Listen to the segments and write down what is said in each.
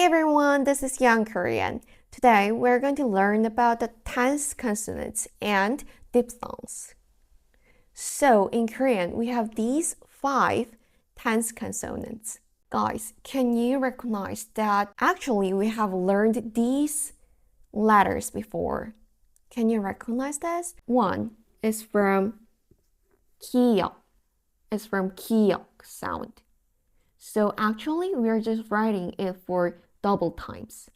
everyone, this is Young Korean. Today we're going to learn about the tense consonants and diphthongs. So in Korean, we have these 5 tense consonants. Guys, can you recognize that actually we have learned these letters before? Can you recognize this? One is from ki역. It's from ki역 sound. So actually, we're just writing it for double times.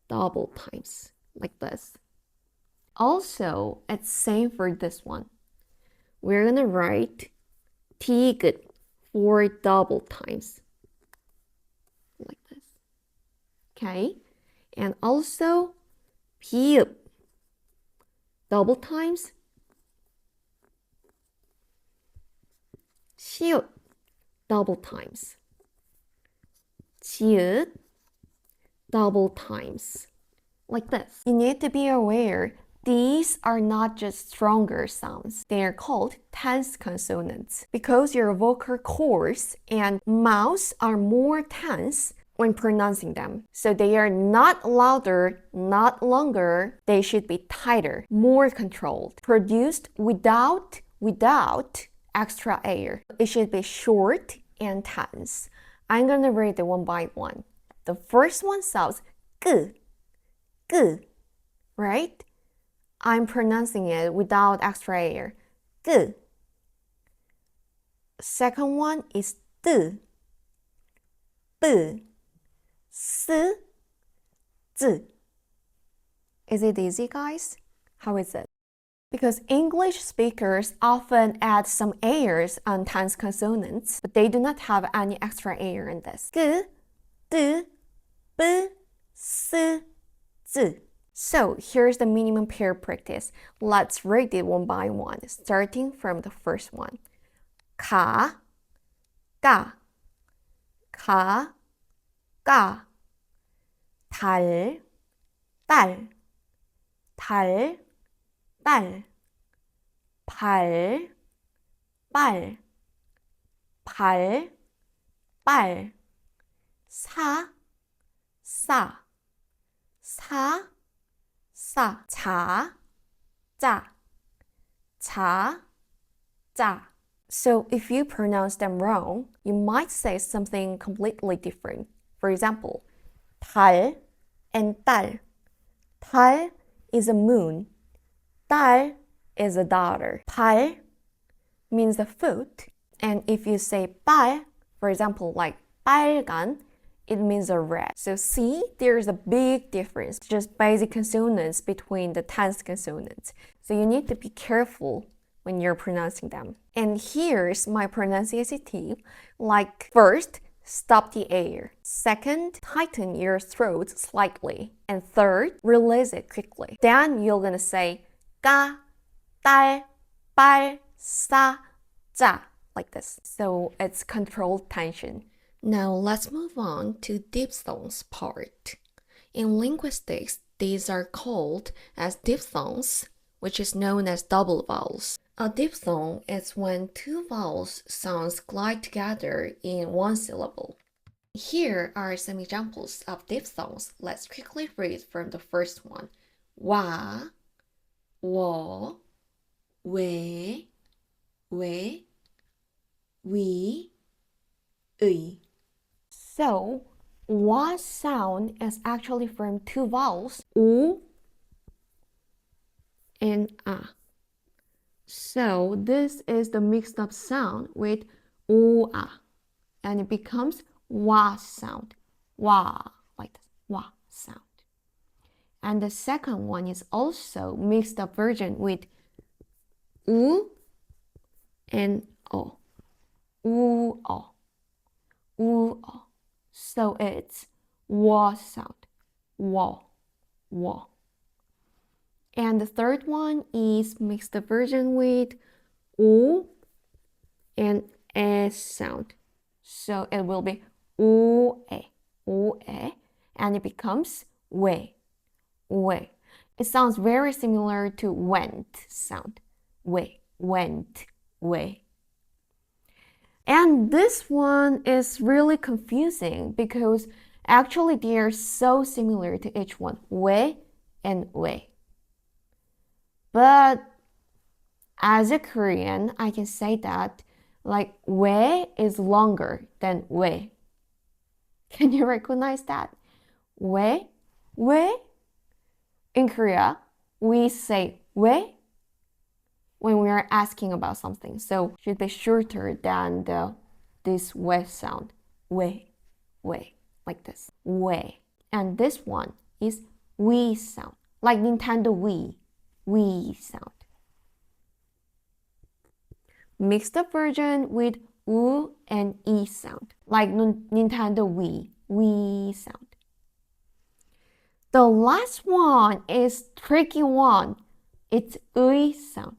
Double times, like this. Also, it's same for this one. We're gonna write 티귿 for double times. Like this. Okay? And also, 비읍. Double times. 시읒. Double times. 지읒. Double times. Like this. You need to be aware these are not just stronger sounds. They are called tense consonants because your vocal cords and mouths are more tense when pronouncing them. So they are not louder, not longer. They should be tighter, more controlled, produced without extra air. It should be short and tense. I'm gonna read it one by one. The first one sounds g, right? I'm pronouncing it without extra air. G. Second one is d, s, z. Is it easy, guys? How is it? Because English speakers often add some airs on tense consonants, but they do not have any extra air in this. G, d, b, s, z. So here's the minimum pair practice. Let's read it one by one, starting from the first one. 가, 까, 가, 까. 달, 딸, 달, 딸. 발, 빨, 발, 빨. 사, 싸, 사, 싸. 자, 짜, 자, 짜. So if you pronounce them wrong, you might say something completely different. For example, 달 and 딸. 달 is a moon. 딸 is a daughter. 발 means the foot. And if you say 빨, for example, like 빨간, it means a red. So see, there's a big difference, just basic consonants between the tense consonants. So you need to be careful when you're pronouncing them. And here's my pronunciation tip. Like first, stop the air. Second, tighten your throat slightly. And third, release it quickly. Then you're gonna say 까, 딸, 빨, 싸, 짜, like this. So it's controlled tension. Now let's move on to diphthongs part. In linguistics, these are called as diphthongs, which is known as double vowels. A diphthong is when two vowels sounds glide together in one syllable. Here are some examples of diphthongs. Let's quickly read from the first one. 와, 워, 왜, 왜, 위, 의. So, wa sound is actually from two vowels, u and a. So, this is the mixed up sound with u-a, and it becomes wa sound. Wa, like this, wa sound. And the second one is also mixed up version with u and o. U-o. U-o. So it's wa sound. Wa, wa. And the third one is mixed version with o and e sound. So it will be o-e, o-e, and it becomes we, we. It sounds very similar to went sound. We, went, we. And this one is really confusing because actually they are so similar to each one, 왜 and 왜. But as a Korean, I can say that like 왜 is longer than 왜. Can you recognize that? 왜? 왜? In Korea, we say 왜 when we are asking about something. So it should be shorter than this 왜 sound. 왜, like this. 왜. And this one is we sound, like Nintendo we sound. Mixed up version with U and E sound, like Nintendo we sound. The last one is tricky one. It's 의 sound.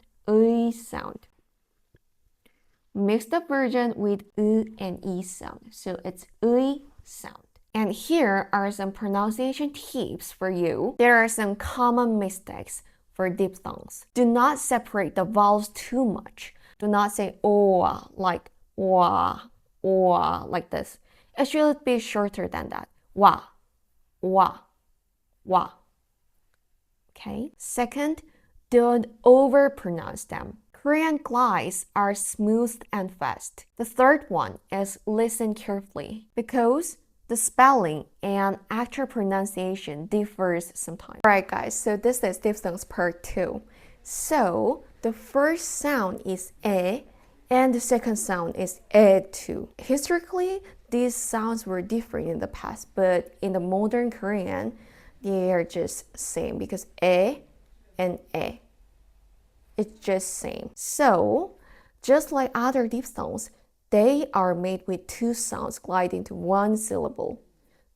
Mixed up version with U and E sound, so it's 의 sound. And here are some pronunciation tips for you. There are some common mistakes for diphthongs. Do not separate the vowels too much. Do not say oa like wa, oa like this. It should be shorter than that. Wa. Okay. Second, don't overpronounce them. Korean glides are smooth and fast. The third one is listen carefully because the spelling and actual pronunciation differs sometimes. Alright guys, so this is diphthongs part 2. So the first sound is e and the second sound is e too. Historically, these sounds were different in the past, but in the modern Korean, they are just same because e and e. It's just same. So, just like other diphthongs, they are made with two sounds gliding to one syllable.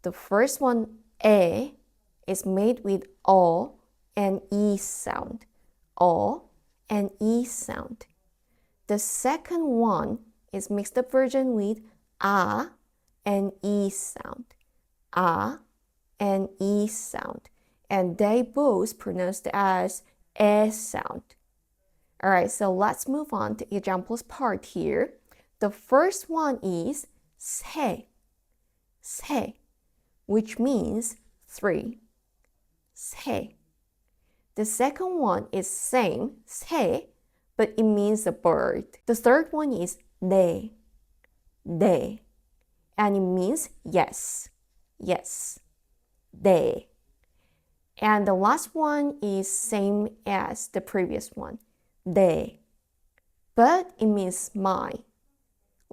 The first one, e, is made with o and e sound. O and e sound. The second one is mixed up version with a and e sound. A and e sound. And they both pronounced as e sound. Alright, so let's move on to examples part here. The first one is 세, which means 3. 새. The second one is same, 새, but it means a bird. The third one is 네, and it means yes, 네. And the last one is same as the previous one, 네, but it means my.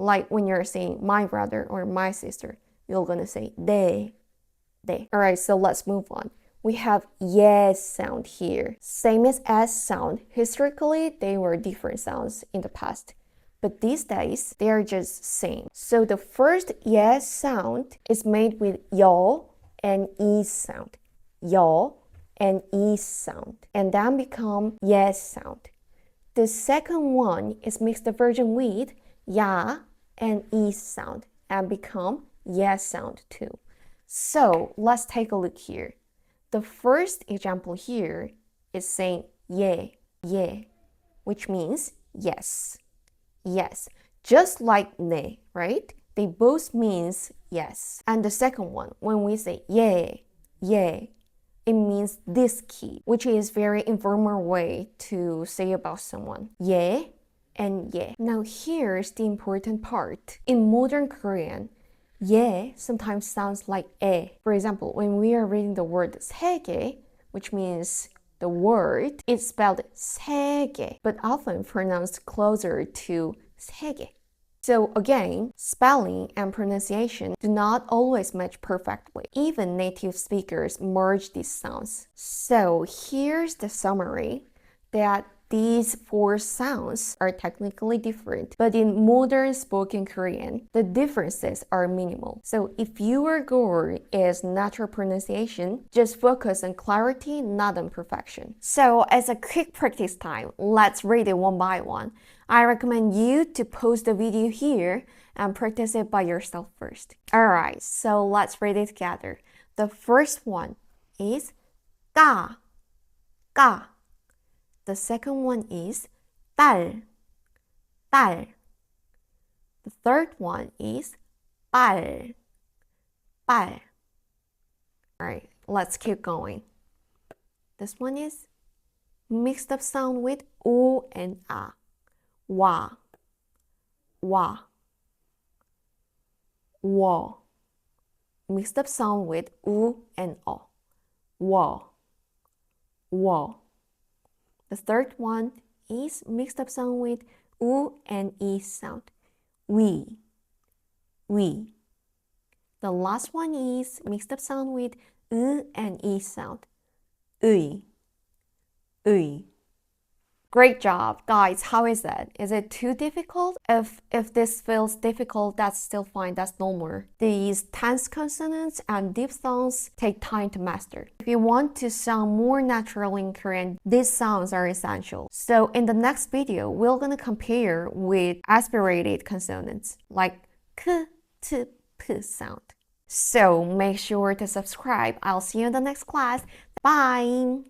Like when you're saying my brother or my sister, you're gonna say 네. Alright, so let's move on. We have yes sound here. Same as S sound. Historically, they were different sounds in the past. But these days, they are just same. So the first yes sound is made with 여 and E sound. 여 and E sound. And then become yes sound. The second one is mixed version with 야 and E sound and become yes sound too. So let's take a look here. The first example here is saying 예, which means yes. Just like 네, right? They both means yes. And the second one, when we say 예, it means this key, which is very informal way to say about someone. 예 and 예. Now here's the important part. In modern Korean, 예 sometimes sounds like 에. For example, when we are reading the word 세계, which means the word, it's spelled 세계, but often pronounced closer to 세계. So again, spelling and pronunciation do not always match perfectly. Even native speakers merge these sounds. So here's the summary that these 4 sounds are technically different, but in modern spoken Korean, the differences are minimal. So if your goal is natural pronunciation, just focus on clarity, not on perfection. So as a quick practice time, let's read it one by one. I recommend you to pause the video here and practice it by yourself first. Alright, so let's read it together. The first one is 까. The second one is 딸. The The third one is 빨. 빨. Alright, let's keep going. This one is mixed up sound with U and A. 와. 와. 워. Mixed up sound with U and O. 워. 워. The third one is mixed up sound with U and E sound. 위. 위. The last one is mixed up sound with U and E sound. 의. 의. Great job, guys. How is that? Is it too difficult? If this feels difficult, that's still fine. That's normal. These tense consonants and diphthongs take time to master. If you want to sound more natural in Korean, these sounds are essential. So in the next video, we're gonna compare with aspirated consonants like k, t, p sound. So make sure to subscribe. I'll see you in the next class. Bye!